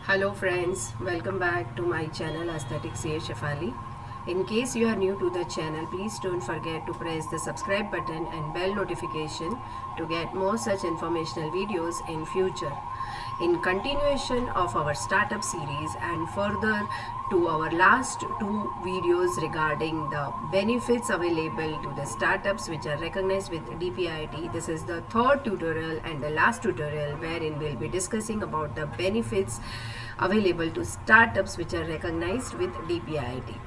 Hello friends, welcome back to my channel Aesthetic CA Shefali. In case you are new to the channel, please don't forget to press the subscribe button and bell notification to get more such informational videos in future. In continuation of our startup series and further to our last two videos regarding the benefits available to the startups which are recognized with DPIIT, this is the third tutorial and the last tutorial wherein we'll be discussing about the benefits available to startups which are recognized with DPIIT.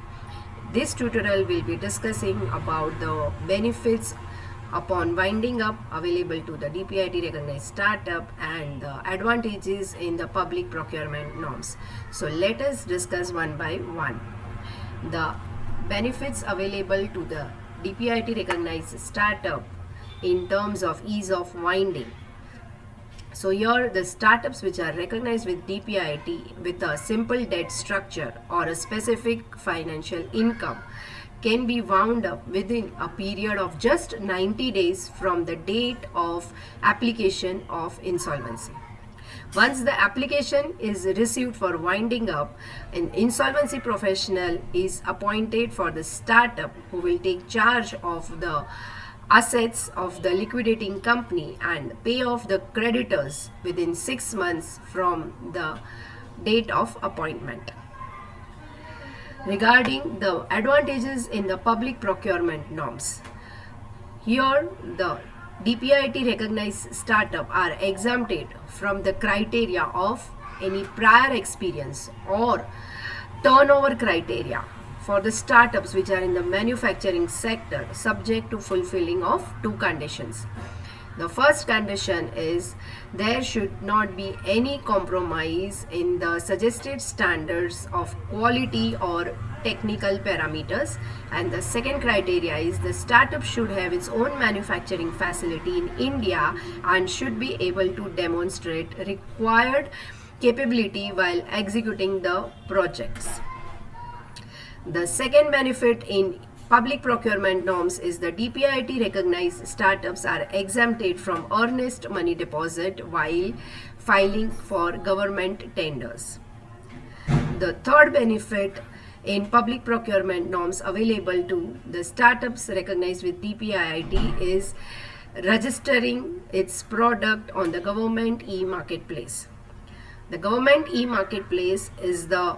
This tutorial will be discussing about the benefits upon winding up available to the DPIIT recognized startup and the advantages in the public procurement norms. So let us discuss one by one. The benefits available to the DPIIT recognized startup in terms of ease of winding. So here the startups which are recognized with DPIIT with a simple debt structure or a specific financial income can be wound up within a period of just 90 days from the date of application of insolvency. Once the application is received for winding up, an insolvency professional is appointed for the startup who will take charge of the assets of the liquidating company and pay off the creditors within 6 months from the date of appointment. Regarding the advantages in the public procurement norms, here the DPIIT recognized startup are exempted from the criteria of any prior experience or turnover criteria for the startups which are in the manufacturing sector, subject to fulfilling of two conditions. The first condition is there should not be any compromise in the suggested standards of quality or technical parameters, and the second criteria is the startup should have its own manufacturing facility in India and should be able to demonstrate required capability while executing the projects. The second benefit in public procurement norms is the DPIIT recognized startups are exempted from earnest money deposit while filing for government tenders. The third benefit in public procurement norms available to the startups recognized with DPIIT is registering its product on the government e-marketplace. The government e-marketplace is the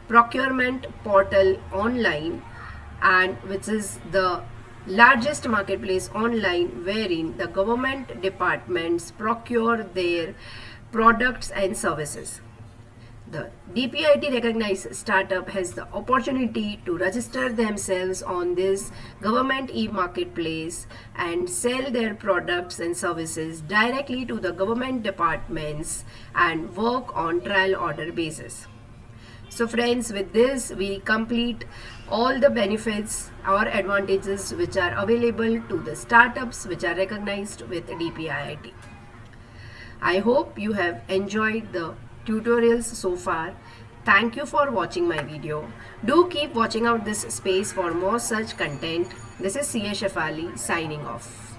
procurement portal online and which is the largest marketplace online wherein the government departments procure their products and services. The DPIIT recognized startup has the opportunity to register themselves on this government e-marketplace and sell their products and services directly to the government departments and work on trial order basis. So friends, with this we complete all the benefits or advantages which are available to the startups which are recognized with DPIIT. I hope you have enjoyed the tutorials so far. Thank you for watching my video. Do keep watching out this space for more such content. This is CA Shefali signing off.